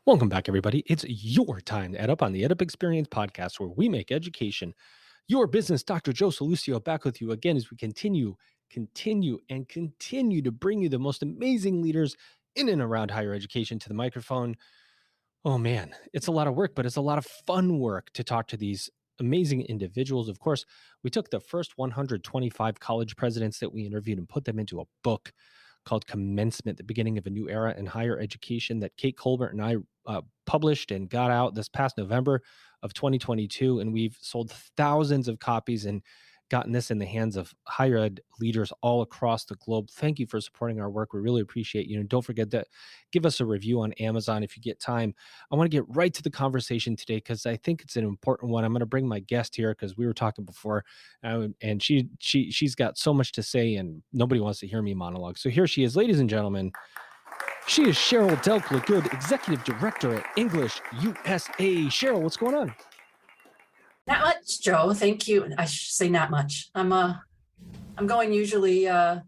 Welcome back, everybody. It's your time to EdUp on the EdUp Experience podcast, where we make education your business. Dr. Joe Solucio back with you again as we continue to bring you the most amazing leaders in and around higher education to the microphone. Oh man, it's a lot of work, but it's a lot of fun work to talk to these amazing individuals. Of course, we took the first 125 college presidents that we interviewed and put them into a book called Commencement, the Beginning of a New Era in Higher Education, that Kate Colbert and I published and got out this past November of 2022. And we've sold thousands of copies and gotten this in the hands of higher ed leaders all across the globe. Thank you for supporting our work. We really appreciate you. And don't forget to give us a review on Amazon if you get time. I want to get right to the conversation today because I think it's an important one. I'm going to bring my guest here because we were talking before, and she's got so much to say, and nobody wants to hear me monologue. So here she is, ladies and gentlemen. She is Cheryl Delk-Le, Executive Director at EnglishUSA. Cheryl, what's going on? Not much, Joe. Thank you. I should say not much. I'm going usually 10,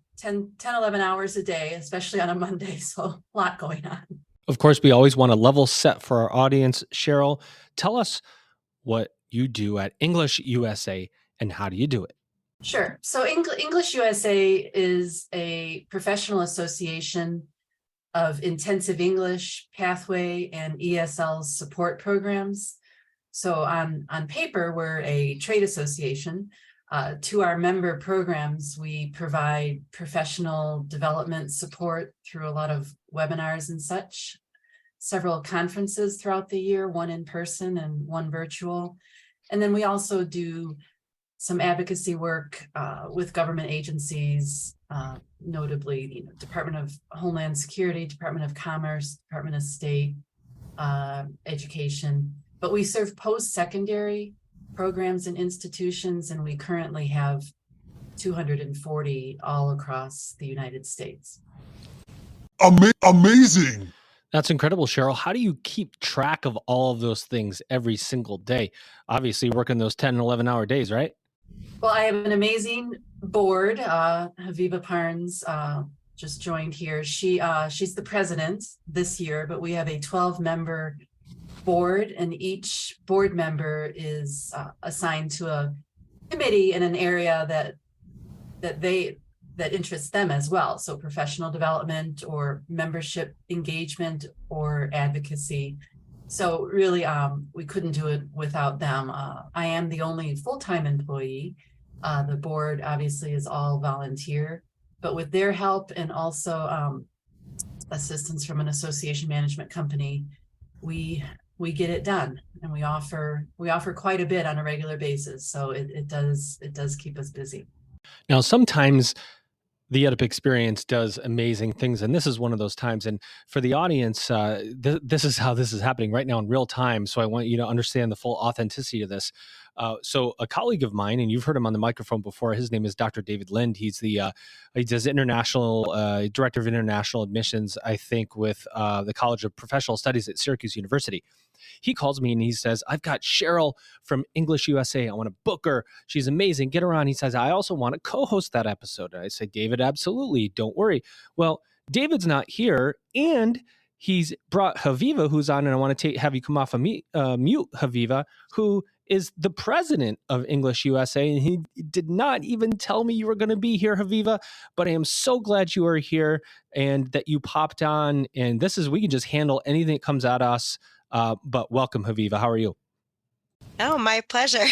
11 hours a day, especially on a Monday. So a lot going on. Of course, we always want to level set for our audience. Cheryl, tell us what you do at EnglishUSA and how do you do it? Sure. So EnglishUSA is a professional association of intensive English, pathway, and ESL support programs. So on paper, we're a trade association. To our member programs, we provide professional development support through a lot of webinars and such, several conferences throughout the year, one in person and one virtual. And then we also do some advocacy work with government agencies, notably Department of Homeland Security, Department of Commerce, Department of State, Education. But we serve post-secondary programs and institutions, and we currently have 240 all across the United States. Amazing. That's incredible, Cheryl. How do you keep track of all of those things every single day? Obviously, working those 10 and 11-hour days, right? Well, I have an amazing board. Haviva Parnes just joined here. She's the president this year, but we have a 12-member board, and each board member is assigned to a committee in an area that interests them as well. So professional development or membership engagement or advocacy. So really, we couldn't do it without them. I am the only full-time employee. The board obviously is all volunteer, but with their help and also assistance from an association management company, we get it done, and we offer quite a bit on a regular basis. So it does keep us busy. Now, sometimes the EdUp Experience does amazing things, and this is one of those times. And for the audience, this is how this is happening right now in real time. So I want you to understand the full authenticity of this. So a colleague of mine, and you've heard him on the microphone before, his name is Dr. David Lind. He's he does international director of international admissions, I think, with the College of Professional Studies at Syracuse University. He calls me and he says, I've got Cheryl from EnglishUSA. I want to book her. She's amazing. Get her on. He says, I also want to co-host that episode. And I say, David, absolutely. Don't worry. Well, David's not here, and he's brought Haviva, who's on, and I want to have you come off of mute, Haviva, who is the president of EnglishUSA, and he did not even tell me you were going to be here, Haviva, but I am so glad you are here and that you popped on, and we can just handle anything that comes at us, but welcome, Haviva. How are you? Oh, my pleasure.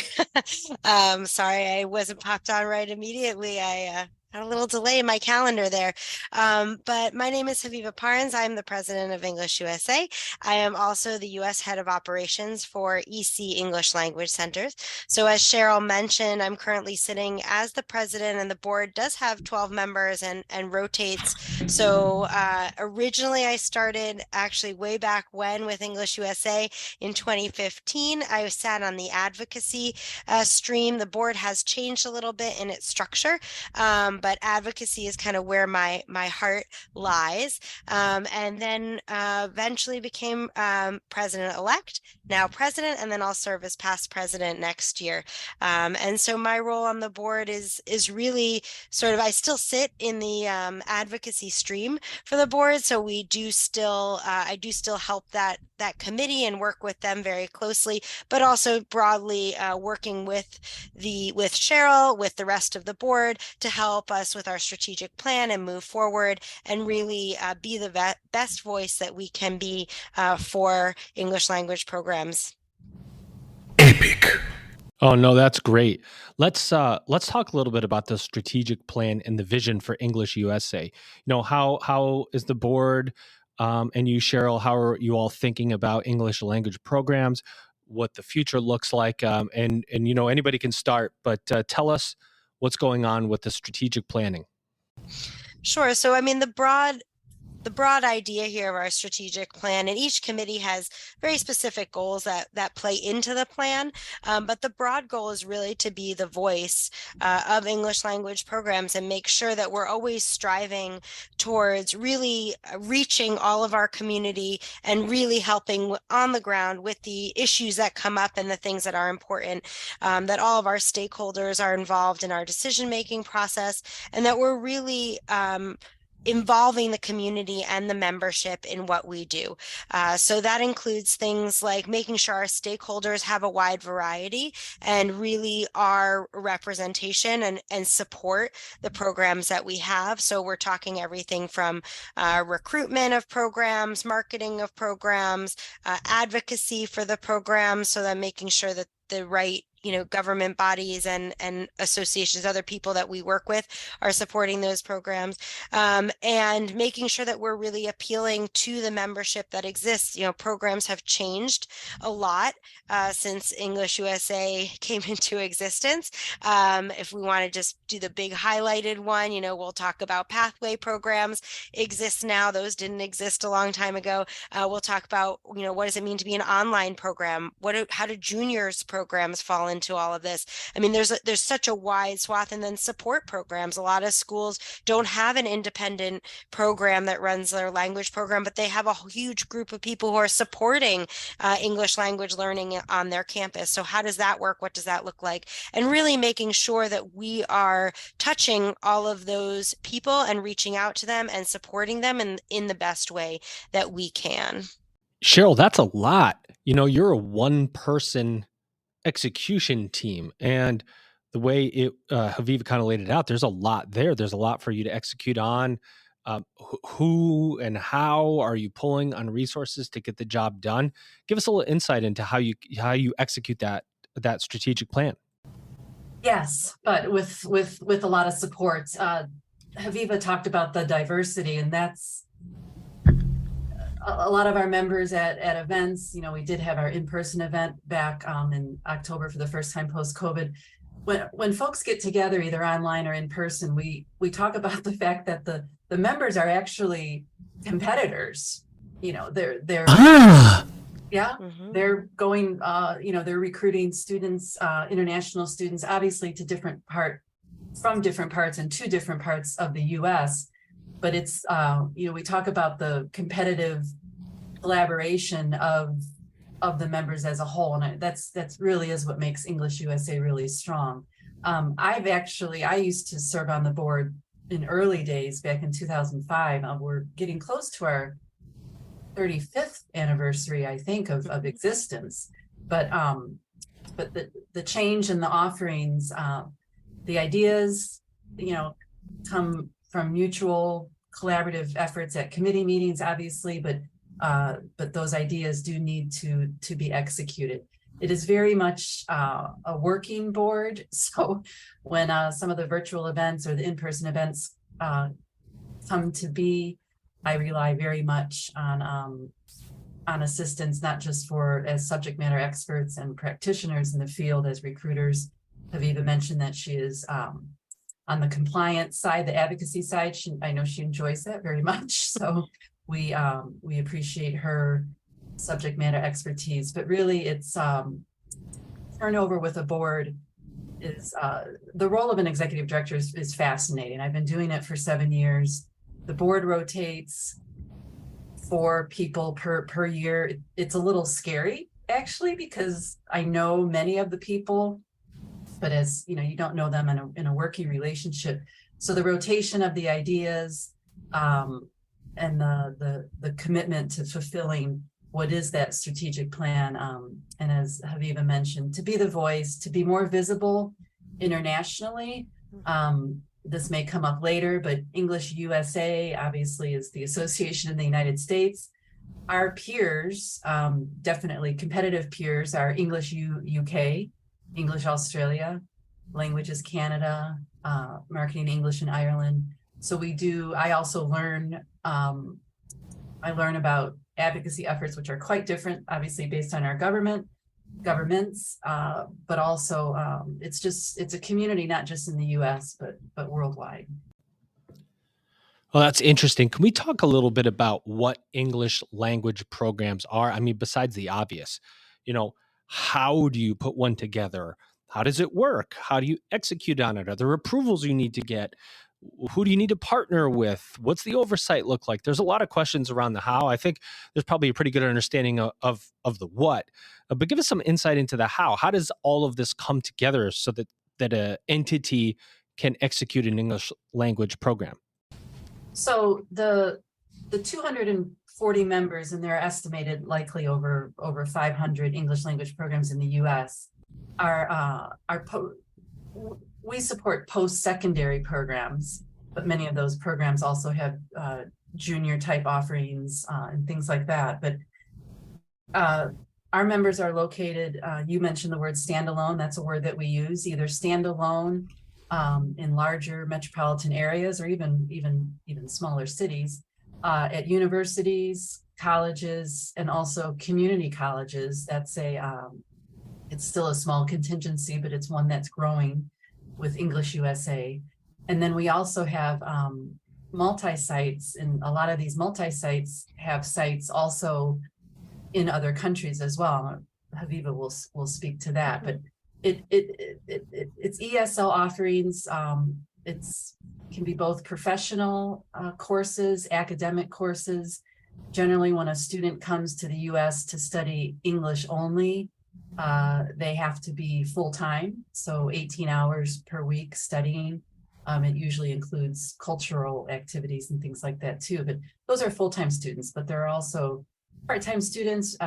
Sorry, I wasn't popped on right immediately. I had a little delay in my calendar there. But my name is Haviva Parnes. I'm the president of EnglishUSA. I am also the U.S. head of operations for EC English Language Centers. So as Cheryl mentioned, I'm currently sitting as the president, and the board does have 12 members and rotates. So originally I started actually way back when with EnglishUSA in 2015. I sat on the advocacy stream. The board has changed a little bit in its structure, but advocacy is kind of where my heart lies. And then eventually became president-elect, now president, and then I'll serve as past president next year. And so my role on the board is really sort of, I still sit in the advocacy stream for the board, so we do still I do still help that committee and work with them very closely, but also broadly working with Cheryl, with the rest of the board, to help us with our strategic plan and move forward and really be the best voice that we can be for English language programs. Epic. Oh no, that's great. Let's talk a little bit about the strategic plan and the vision for English USA. How is the board and you, Cheryl, how are you all thinking about English language programs, what the future looks like, and anybody can start, but tell us what's going on with the strategic planning. Sure. So I mean, the broad idea here of our strategic plan, and each committee has very specific goals that play into the plan, but the broad goal is really to be the voice of English language programs and make sure that we're always striving towards really reaching all of our community and really helping on the ground with the issues that come up and the things that are important, that all of our stakeholders are involved in our decision-making process, and that we're really involving the community and the membership in what we do. So that includes things like making sure our stakeholders have a wide variety and really are representation and support the programs that we have. So we're talking everything from recruitment of programs, marketing of programs, advocacy for the programs, so that making sure that the right government bodies and associations, other people that we work with, are supporting those programs, and making sure that we're really appealing to the membership that exists. Programs have changed a lot since English USA came into existence. If we want to just do the big highlighted one, we'll talk about pathway programs exist now. Those didn't exist a long time ago. We'll talk about, what does it mean to be an online program? How do juniors programs fall into all of this? I mean, there's such a wide swath. And then support programs. A lot of schools don't have an independent program that runs their language program, but they have a huge group of people who are supporting English language learning on their campus. So how does that work? What does that look like? And really making sure that we are touching all of those people and reaching out to them and supporting them in the best way that we can. Cheryl, that's a lot. You're a one-person execution team, and the way Haviva kind of laid it out, there's a lot there. There's a lot for you to execute on. Who and how are you pulling on resources to get the job done? Give us a little insight into how you execute that strategic plan. Yes, but with a lot of support. Haviva talked about the diversity, and that's a lot of our members at events. We did have our in-person event back in October for the first time post-COVID. When folks get together, either online or in person, we talk about the fact that the members are actually competitors. They're yeah, they're going, they're recruiting students, international students, obviously from different parts and to different parts of the US. But it's, we talk about the competitive collaboration of the members as a whole. And that's really is what makes English USA really strong. I used to serve on the board in early days back in 2005. We're getting close to our 35th anniversary, I think, of existence. But the change in the offerings, the ideas, come from mutual collaborative efforts at committee meetings, obviously, but those ideas do need to be executed. It is very much a working board. So when some of the virtual events or the in-person events come to be, I rely very much on assistance, not just as subject matter experts and practitioners in the field, as recruiters. Haviva mentioned that she is on the compliance side, the advocacy side. I know she enjoys that very much. So we appreciate her subject matter expertise. But really, it's turnover with a board the role of an executive director is fascinating. I've been doing it for 7 years. The board rotates 4 people per year. It's a little scary, actually, because I know many of the people, but as you know, you don't know them in a working relationship. So the rotation of the ideas and the commitment to fulfilling what is that strategic plan, and as Haviva mentioned, to be the voice, to be more visible internationally. This may come up later, but EnglishUSA obviously is the association in the United States. Our peers, definitely competitive peers, are English UK, English Australia, Languages Canada, Marketing English in Ireland. So I also learn, I learn about advocacy efforts, which are quite different, obviously based on our governments, but also it's a community, not just in the US, but worldwide. Well, that's interesting. Can we talk a little bit about what English language programs are? I mean, besides the obvious, how do you put one together? How does it work? How do you execute on it? Are there approvals you need to get? Who do you need to partner with? What's the oversight look like? There's a lot of questions around the how. I think there's probably a pretty good understanding of the what, but give us some insight into the how. How does all of this come together so that an entity can execute an English language program? So the 240 members, and there are estimated likely over 500 English language programs in the U.S. We support post-secondary programs, but many of those programs also have junior type offerings and things like that. But our members are located, you mentioned the word standalone. That's a word that we use, either standalone in larger metropolitan areas or even smaller cities, at universities, colleges, and also community colleges. That's it's still a small contingency, but it's one that's growing with EnglishUSA. And then we also have multi-sites, and a lot of these multi-sites have sites also in other countries as well. Haviva will speak to that, but it's ESL offerings. It's can be both professional courses, academic courses. Generally, when a student comes to the US to study English only, they have to be full-time, so 18 hours per week studying. It usually includes cultural activities and things like that too, but those are full-time students. But there are also part-time students,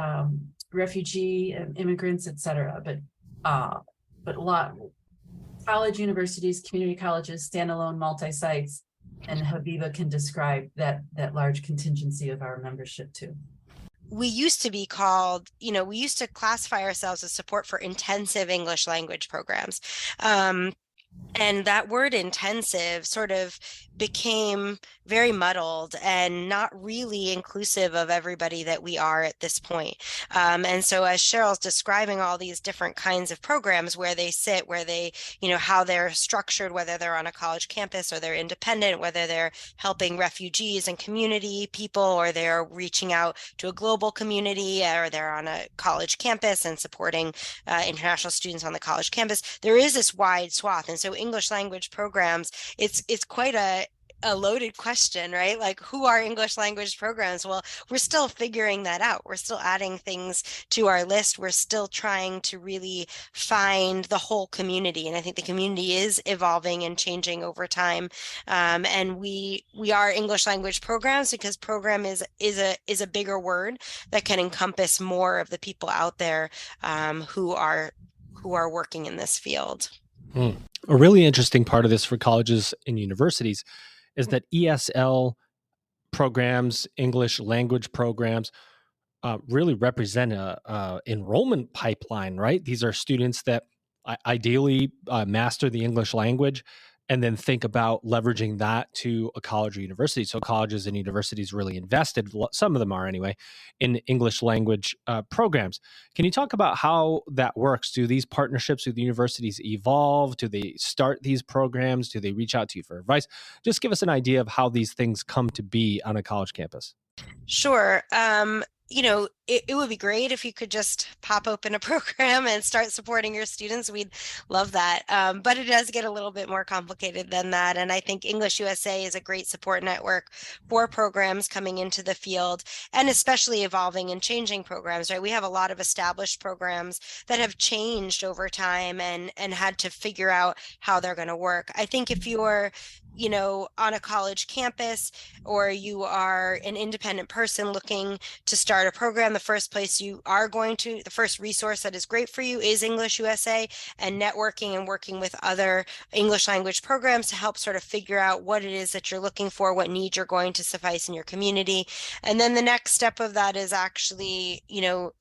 refugee, immigrants, etc. But a lot college, universities, community colleges, standalone multi-sites, and Haviva can describe that large contingency of our membership too. We used to be called, we used to classify ourselves as support for intensive English language programs. And that word intensive sort of became very muddled and not really inclusive of everybody that we are at this point. And so as Cheryl's describing all these different kinds of programs, where they sit, where they, how they're structured, whether they're on a college campus or they're independent, whether they're helping refugees and community people, or they're reaching out to a global community, or they're on a college campus and supporting international students on the college campus, there is this wide swath. And so English language programs, it's quite a loaded question, right? Like, who are English language programs? Well, we're still figuring that out. We're still adding things to our list. We're still trying to really find the whole community. And I think the community is evolving and changing over time. And we are English language programs because program is a bigger word that can encompass more of the people out there who are working in this field. A really interesting part of this for colleges and universities is that ESL programs, English language programs, really represent a enrollment pipeline, right? These are students that ideally master the English language and then think about leveraging that to a college or university. So colleges and universities really invested, some of them are anyway, in English language programs. Can you talk about how that works? Do these partnerships with universities evolve? Do they start these programs? Do they reach out to you for advice? Just give us an idea of how these things come to be on a college campus. Sure. it would be great if you could just pop open a program and start supporting your students. We'd love that. But it does get a little bit more complicated than that. And I think English USA is a great support network for programs coming into the field, and especially evolving and changing programs, right? We have a lot of established programs that have changed over time and had to figure out how they're going to work. I think if you're on a college campus, or you are an independent person looking to start a program, the first resource that is great for you is English USA, and networking and working with other English language programs to help sort of figure out what it is that you're looking for, what needs you're going to suffice in your community. And then the next step of that is actually,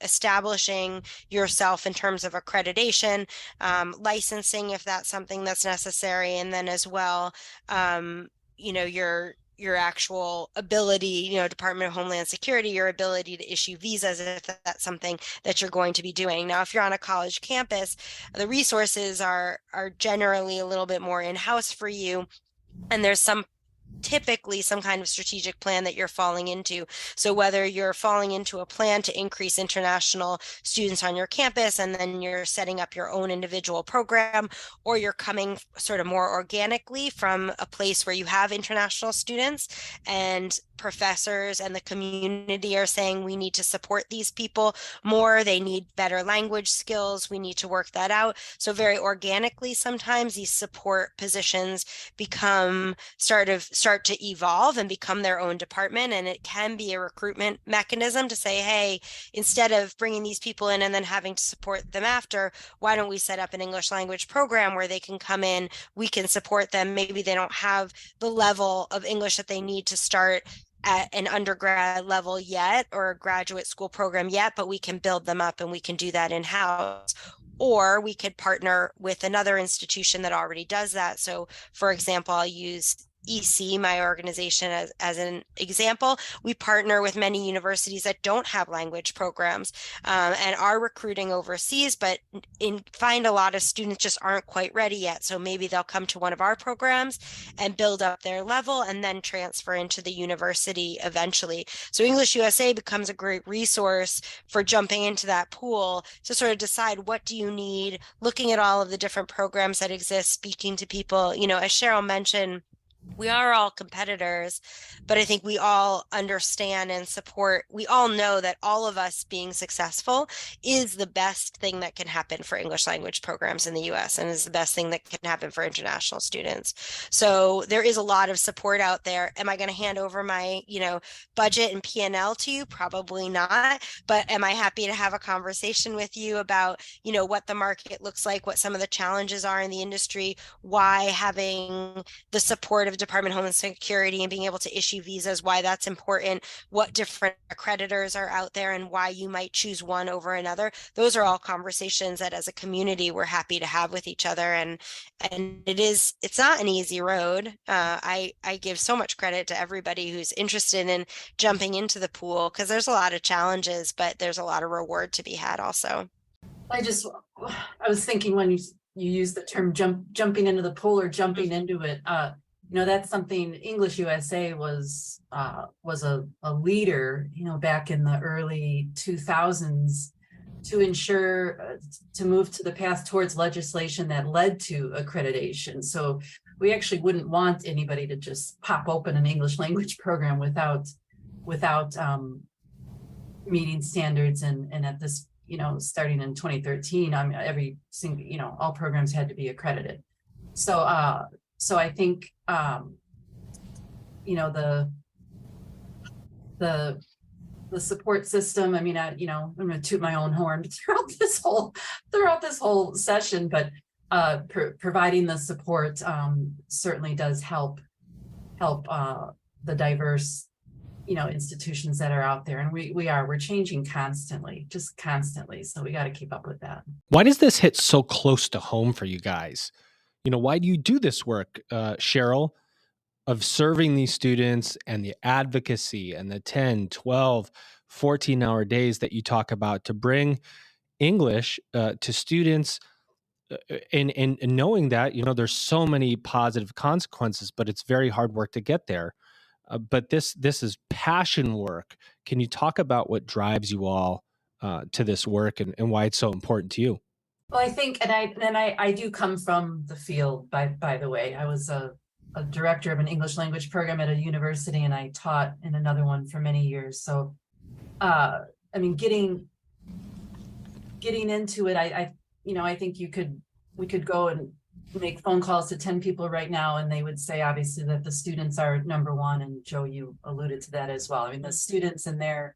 establishing yourself in terms of accreditation, licensing, if that's something that's necessary. And then as well, your actual ability, Department of Homeland Security, your ability to issue visas, if that's something that you're going to be doing. Now, if you're on a college campus, the resources are generally a little bit more in-house for you, and there's typically some kind of strategic plan that you're falling into. So whether you're falling into a plan to increase international students on your campus, and then you're setting up your own individual program, or you're coming sort of more organically from a place where you have international students and professors and the community are saying, we need to support these people more, they need better language skills, we need to work that out. So very organically, sometimes these support positions start to evolve and become their own department. And it can be a recruitment mechanism to say, hey, instead of bringing these people in and then having to support them after, why don't we set up an English language program where they can come in, we can support them. Maybe they don't have the level of English that they need to start at an undergrad level yet, or a graduate school program yet, but we can build them up, and we can do that in-house. Or we could partner with another institution that already does that. So for example, I'll use EC, my organization, as an example. We partner with many universities that don't have language programs and are recruiting overseas, but find a lot of students just aren't quite ready yet. So maybe they'll come to one of our programs and build up their level and then transfer into the university eventually. So English USA becomes a great resource for jumping into that pool to sort of decide, what do you need, looking at all of the different programs that exist, speaking to people. As Cheryl mentioned, we are all competitors, but I think we all understand and support. We all know that all of us being successful is the best thing that can happen for English language programs in the US, and is the best thing that can happen for international students. So there is a lot of support out there. Am I going to hand over my, budget and P&L to you? Probably not. But am I happy to have a conversation with you about, what the market looks like, what some of the challenges are in the industry, why having the support of Department of Homeland Security and being able to issue visas, why that's important, what different accreditors are out there, and why you might choose one over another. Those are all conversations that as a community we're happy to have with each other. And it's not an easy road. I give so much credit to everybody who's interested in jumping into the pool, because there's a lot of challenges, but there's a lot of reward to be had also. I was thinking when you used the term jumping into the pool or jumping into it, that's something English USA was a leader, back in the early 2000s, to ensure to move to the path towards legislation that led to accreditation. So we actually wouldn't want anybody to just pop open an English language program without meeting standards. And at this, starting in 2013, every single, all programs had to be accredited. So I think, the support system, I'm going to toot my own horn throughout this whole session, but providing the support certainly does help the diverse, institutions that are out there. And we're changing constantly. So we got to keep up with that. Why does this hit so close to home for you guys? Why do you do this work, Cheryl, of serving these students, and the advocacy and the 10, 12, 14-hour days that you talk about to bring English to students, and knowing that, there's so many positive consequences, but it's very hard work to get there. but this is passion work. Can you talk about what drives you all to this work and why it's so important to you? Well, I think, and I do come from the field, by the way. I was a director of an English language program at a university, and I taught in another one for many years. So, I mean, getting into it, I think we could go and make phone calls to 10 people right now, and they would say, obviously, that the students are number one. And Joe, you alluded to that as well. I mean, the students and their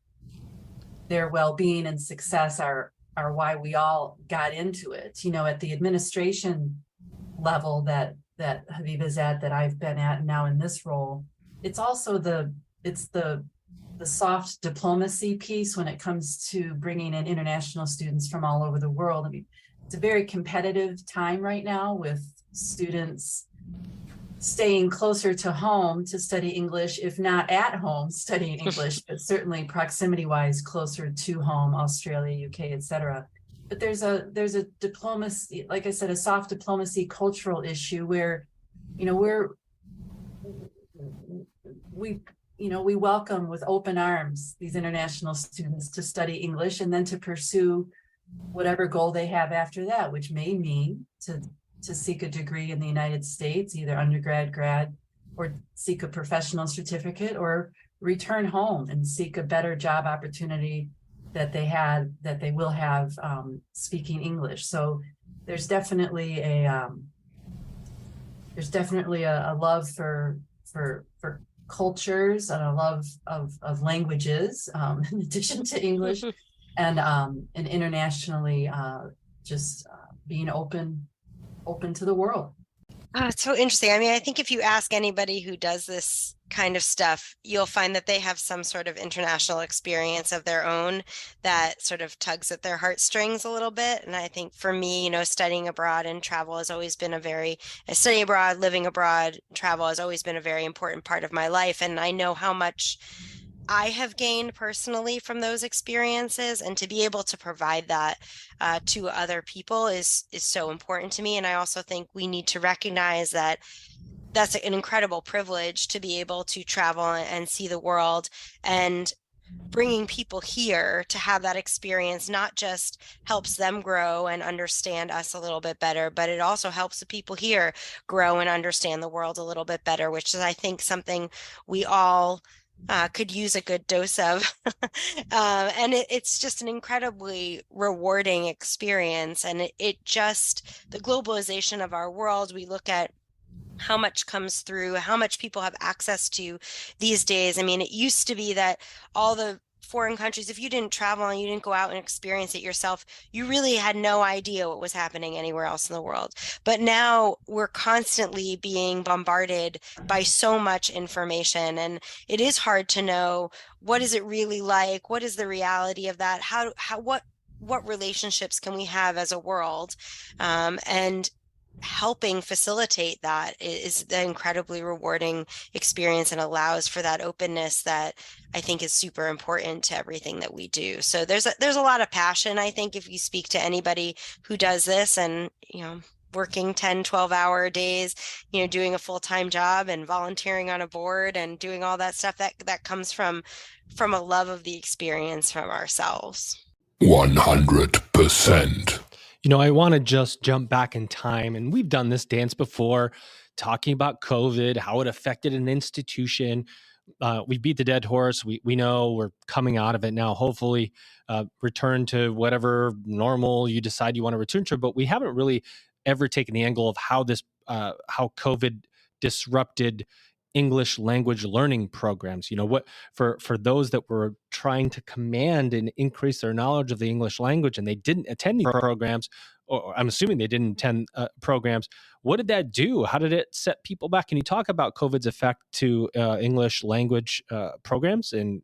well-being and success are why we all got into it. At the administration level that Haviva's at, that I've been at now in this role, it's also the soft diplomacy piece when it comes to bringing in international students from all over the world. I mean, it's a very competitive time right now, with students staying closer to home to study English, if not at home studying English, but certainly proximity-wise closer to home, Australia, UK, etc. But there's a diplomacy, like I said, a soft diplomacy cultural issue where, we welcome with open arms these international students to study English and then to pursue whatever goal they have after that, which may mean to seek a degree in the United States, either undergrad, grad, or seek a professional certificate, or return home and seek a better job opportunity that they will have speaking English. So there's definitely a love for cultures and a love of languages, in addition to English, and internationally, just being open to the world. Oh, it's so interesting. I mean, I think if you ask anybody who does this kind of stuff, you'll find that they have some sort of international experience of their own that sort of tugs at their heartstrings a little bit. And I think for me, studying abroad and travel has always been studying abroad, living abroad, travel has always been a very important part of my life. And I know how much I have gained personally from those experiences, and to be able to provide that to other people is so important to me. And I also think we need to recognize that that's an incredible privilege to be able to travel and see the world, and bringing people here to have that experience not just helps them grow and understand us a little bit better, but it also helps the people here grow and understand the world a little bit better, which is, I think, something we all could use a good dose of. And it's just an incredibly rewarding experience. And the globalization of our world, we look at how much comes through, how much people have access to these days. I mean, it used to be that all the foreign countries, if you didn't travel and you didn't go out and experience it yourself, you really had no idea what was happening anywhere else in the world. But now we're constantly being bombarded by so much information, and it is hard to know, what is it really like? What is the reality of that? What relationships can we have as a world? And helping facilitate that is the incredibly rewarding experience, and allows for that openness that I think is super important to everything that we do. So there's a lot of passion, I think, if you speak to anybody who does this, and working 10, 12-hour days, doing a full-time job and volunteering on a board and doing all that stuff, that comes from a love of the experience from ourselves. 100%. I want to just jump back in time, and we've done this dance before, talking about COVID, how it affected an institution. We beat the dead horse. We know we're coming out of it now, hopefully return to whatever normal you decide you want to return to, but we haven't really ever taken the angle of how COVID disrupted English language learning programs. What for those that were trying to command and increase their knowledge of the English language, and they didn't attend these programs, or I'm assuming they didn't attend programs. What did that do? How did it set people back? Can you talk about COVID's effect to English language programs, and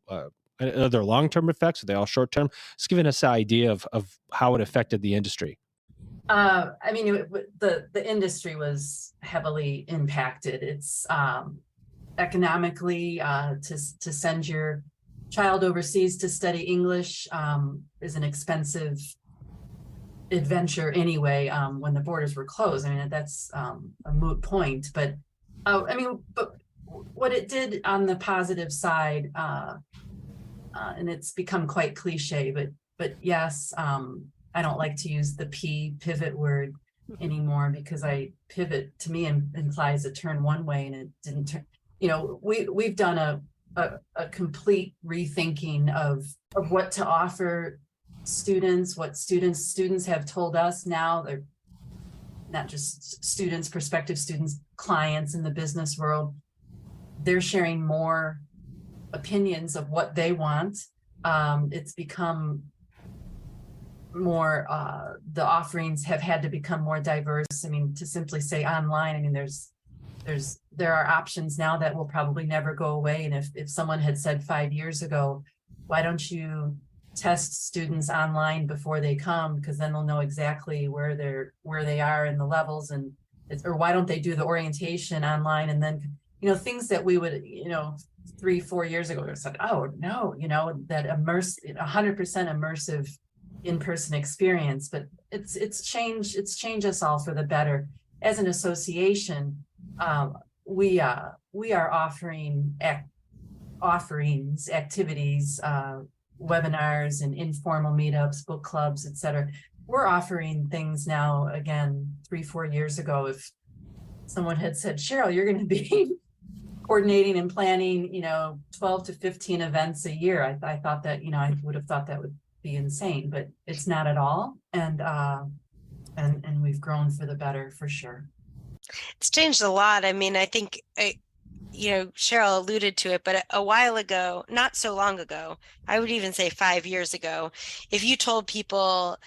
are there long-term effects? Are they all short-term? Just giving us an idea of how it affected the industry. I mean, the industry was heavily impacted. It's economically, to send your child overseas to study English is an expensive adventure anyway. When the borders were closed, I mean, that's a moot point. But but what it did on the positive side, and it's become quite cliche, but yes, I don't like to use the pivot word anymore, because pivot to me implies a turn one way and it didn't turn. We've done a complete rethinking of what to offer students, what students have told us. Now they're not just students, prospective students, clients in the business world. They're sharing more opinions of what they want. It's become more, the offerings have had to become more diverse. I mean, to simply say online, I mean, there are options now that will probably never go away. And if someone had said 5 years ago, why don't you test students online before they come, because then they'll know exactly where they are in the levels, or why don't they do the orientation online, and then things that we would 3-4 years ago we said, oh no, that 100% immersive in-person experience. But it's changed us all for the better. As an association, we are offering activities, webinars and informal meetups, book clubs, etc. We're offering things now. Again, 3-4 years ago, if someone had said, Cheryl, you're going to be coordinating and planning 12 to 15 events a year, I thought that I would have thought that would be insane, but it's not at all. And we've grown for the better, for sure. It's changed a lot. I mean, I think Cheryl alluded to it, but a while ago, not so long ago, I would even say 5 years ago, if you told people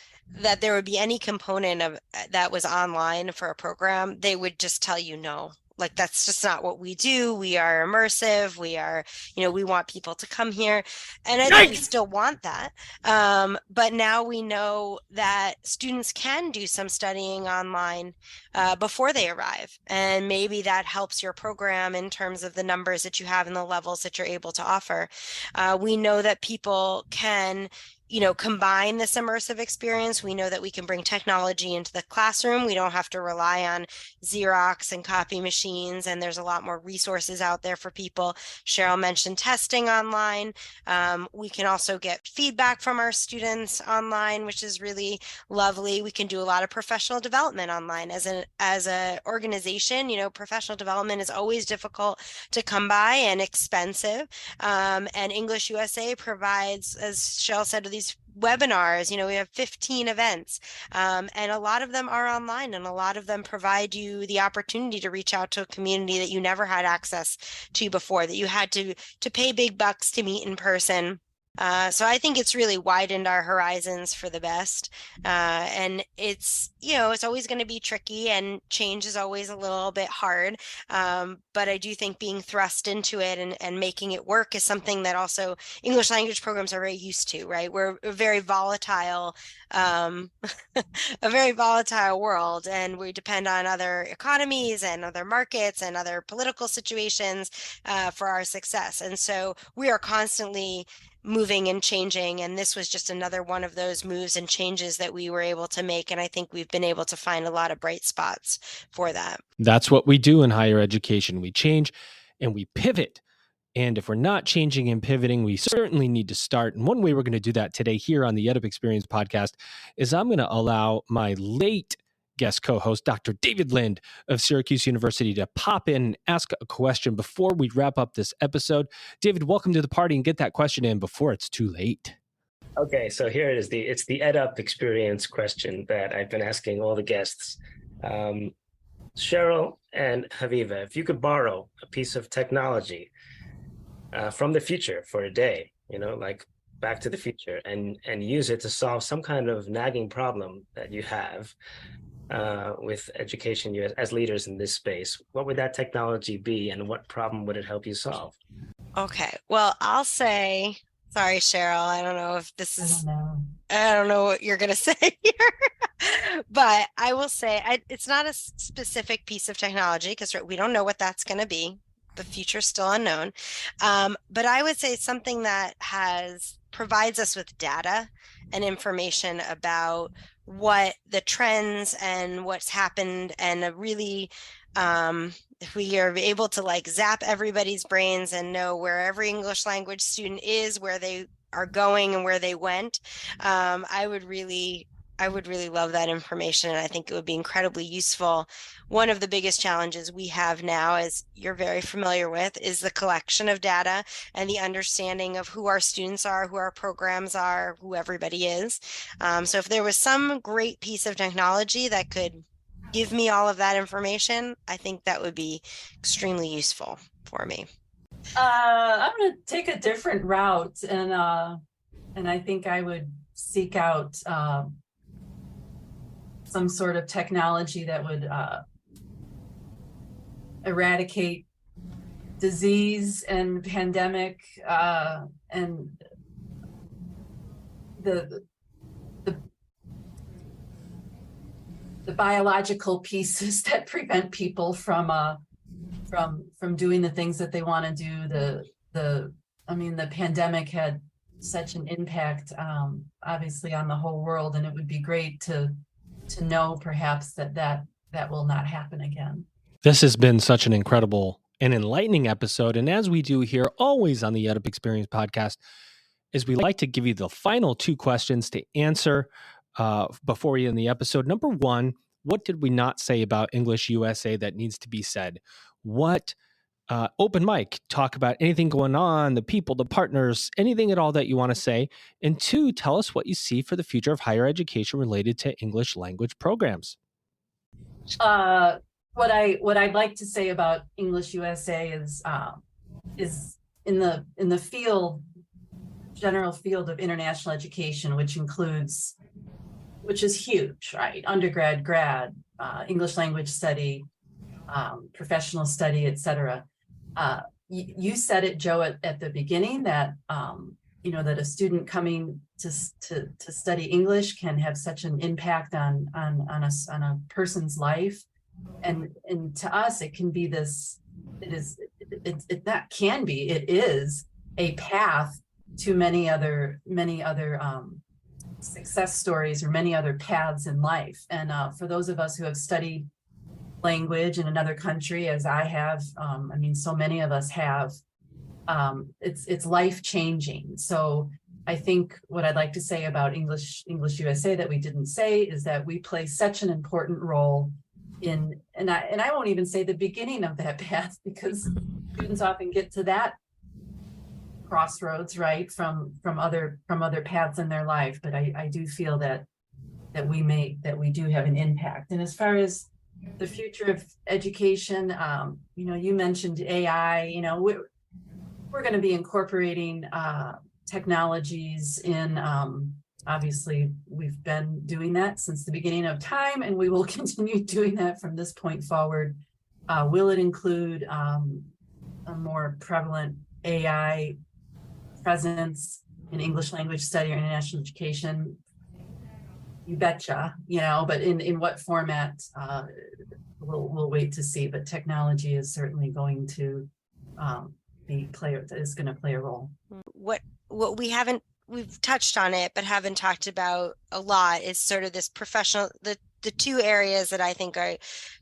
that there would be any component of that was online for a program, they would just tell you no. Like, that's just not what we do. We are immersive. We are, we want people to come here. And I think we still want that. But now we know that students can do some studying online before they arrive. And maybe that helps your program in terms of the numbers that you have and the levels that you're able to offer. We know that people can combine this immersive experience. We know that we can bring technology into the classroom. We don't have to rely on Xerox and copy machines, and there's a lot more resources out there for people. Cheryl mentioned testing online. We can also get feedback from our students online, which is really lovely. We can do a lot of professional development online. As an organization, professional development is always difficult to come by and expensive. And EnglishUSA provides, as Cheryl said, these webinars. We have 15 events, and a lot of them are online, and a lot of them provide you the opportunity to reach out to a community that you never had access to before, that you had to pay big bucks to meet in person. So I think it's really widened our horizons for the best. And it's, it's always going to be tricky, and change is always a little bit hard. But I do think being thrust into it and making it work is something that also English language programs are very used to, right? We're a very volatile, a very volatile world, and we depend on other economies and other markets and other political situations for our success. And so we are constantly moving and changing, and this was just another one of those moves and changes that we were able to make, and I think we've been able to find a lot of bright spots for that. That's what we do in higher education. We change and we pivot. And if we're not changing and pivoting, we certainly need to start. And one way we're going to do that today here on the EdUp Experience podcast is I'm going to allow my late guest co-host, Dr. David Lind of Syracuse University, to pop in and ask a question before we wrap up this episode. David, welcome to the party, and get that question in before it's too late. Okay, so here it is. It's the EdUp Experience question that I've been asking all the guests. Cheryl and Haviva, if you could borrow a piece of technology from the future for a day, like Back to the Future, and use it to solve some kind of nagging problem that you have with education as leaders in this space, what would that technology be, and what problem would it help you solve? Okay, well, I'll say, sorry, Cheryl, I don't know if this is, I don't know what you're going to say here, but I will say it's not a specific piece of technology, because we don't know what that's going to be. The future's still unknown. But I would say something that provides us with data and information about what the trends and what's happened, and a really if we are able to like zap everybody's brains and know where every English language student is, where they are going and where they went, I would really love that information. And I think it would be incredibly useful. One of the biggest challenges we have now, as you're very familiar with, is the collection of data and the understanding of who our students are, who our programs are, who everybody is. So if there was some great piece of technology that could give me all of that information, I think that would be extremely useful for me. I'm going to take a different route, and I think I would seek out some sort of technology that would eradicate disease and pandemic and the biological pieces that prevent people from doing the things that they want to do. I mean, the pandemic had such an impact, obviously, on the whole world, and it would be great to know perhaps that will not happen again. This has been such an incredible and enlightening episode. And as we do here always on the EdUp Experience podcast, is we like to give you the final 2 questions to answer before we end the episode. Number 1, what did we not say about English USA that needs to be said? What open mic, talk about anything going on, the people, the partners, anything at all that you want to say. And 2, tell us what you see for the future of higher education related to English language programs. What I'd like to say about English USA is in the field, general field of international education, which is huge, right? Undergrad, grad, English language study, professional study, etc. You said it, Joe, at the beginning, that that a student coming to study English can have such an impact on a person's life, and to us it can be this. It is a path to many other success stories, or many other paths in life. And for those of us who have studied language in another country, as I have, I mean, so many of us have, it's life-changing. So I think what I'd like to say about English USA that we didn't say is that we play such an important role in, and I won't even say the beginning of that path, because students often get to that crossroads, right, from other paths in their life. But I do feel that we do have an impact. And as far as the future of education, you mentioned AI. We're going to be incorporating technologies in. Obviously, we've been doing that since the beginning of time, and we will continue doing that from this point forward. Will it include a more prevalent AI presence in English language study or international education? You betcha, but in what format, we'll wait to see. But technology is certainly going to is going to play a role. What we've touched on it but haven't talked about a lot is sort of this professional, the 2 areas that I think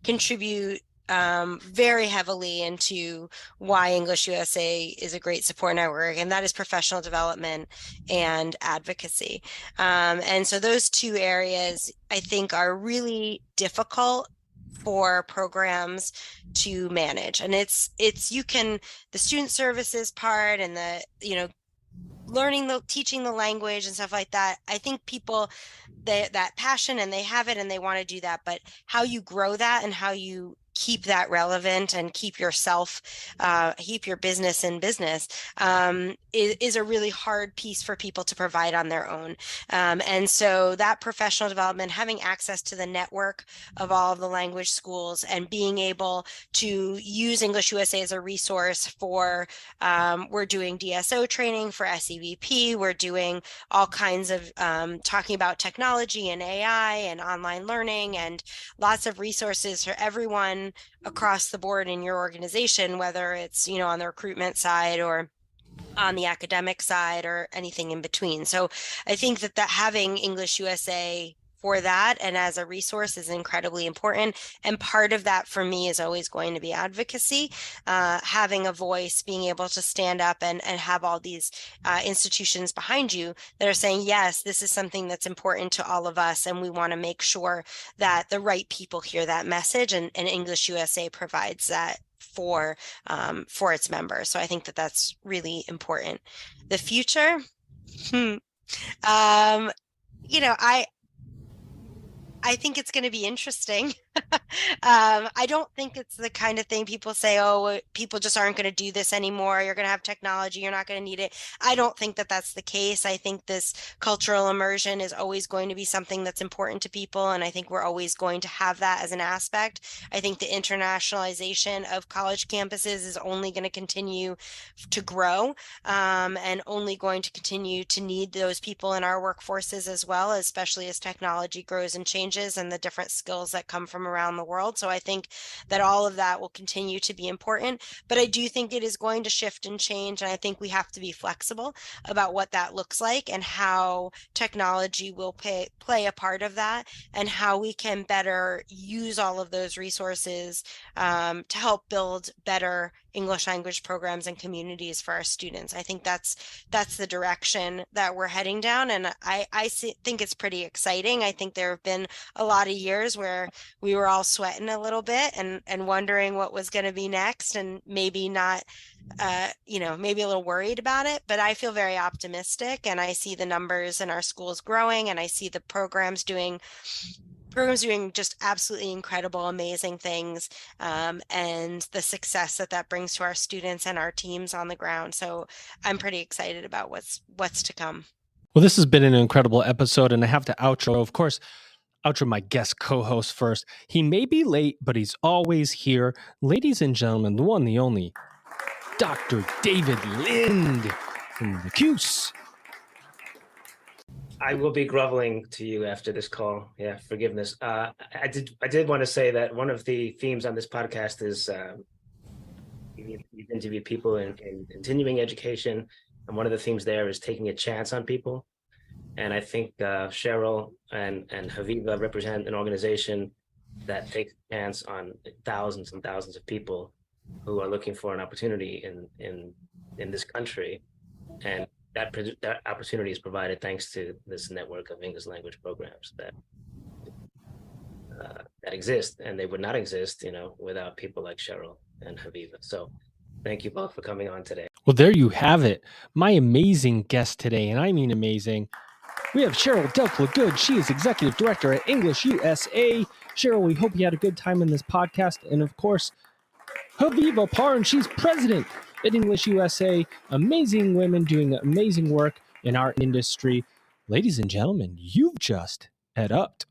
contribute very heavily into why English USA is a great support network, and that is professional development and advocacy. And so those 2 areas I think are really difficult for programs to manage. And it's the student services part and the teaching the language and stuff like that. I think people, that passion, and they have it and they want to do that, but how you grow that and how you keep that relevant and keep your business in business is a really hard piece for people to provide on their own. And so that professional development, having access to the network of all of the language schools and being able to use English USA as a resource for, we're doing DSO training for SEVP, we're doing all kinds of talking about technology and AI and online learning, and lots of resources for everyone across the board in your organization, whether it's on the recruitment side or on the academic side or anything in between. So I think that having English USA for that and as a resource is incredibly important. And part of that for me is always going to be advocacy, having a voice, being able to stand up and have all these institutions behind you that are saying, yes, this is something that's important to all of us. And we want to make sure that the right people hear that message, and English USA provides that for its members. So I think that that's really important. The future, I think it's going to be interesting. I don't think it's the kind of thing people say, oh, people just aren't going to do this anymore. You're going to have technology. You're not going to need it. I don't think that that's the case. I think this cultural immersion is always going to be something that's important to people. And I think we're always going to have that as an aspect. I think the internationalization of college campuses is only going to continue to grow, and only going to continue to need those people in our workforces as well, especially as technology grows and changes and the different skills that come from around the world. So I think that all of that will continue to be important, but I do think it is going to shift and change. And I think we have to be flexible about what that looks like and how technology will play a part of that, and how we can better use all of those resources to help build better English language programs and communities for our students. I think that's the direction that we're heading down. And I think it's pretty exciting. I think there have been a lot of years where we were all sweating a little bit and wondering what was going to be next, and maybe not, maybe a little worried about it, but I feel very optimistic, and I see the numbers in our schools growing, and I see the programs doing just absolutely incredible, amazing things, and the success that brings to our students and our teams on the ground. So I'm pretty excited about what's to come. Well, this has been an incredible episode, and I have to outro, of course, my guest co-host first. He may be late, but he's always here. Ladies and gentlemen, the one, the only, Dr. David Lind from the CUSE. I will be groveling to you after this call. Yeah, forgiveness. I did want to say that one of the themes on this podcast is you interview people in continuing education, and one of the themes there is taking a chance on people. And I think Cheryl and Haviva represent an organization that takes a chance on thousands and thousands of people who are looking for an opportunity in this country, and that opportunity is provided thanks to this network of English language programs that exist, and they would not exist, without people like Cheryl and Haviva. So thank you both for coming on today. Well, there you have it. My amazing guest today, and I mean amazing. We have Cheryl Delk-Le. She is Executive Director at EnglishUSA. Cheryl, we hope you had a good time in this podcast. And of course, Haviva Parnes, she's President at EnglishUSA. Amazing women doing amazing work in our industry. Ladies and gentlemen, you've just EdUp'd.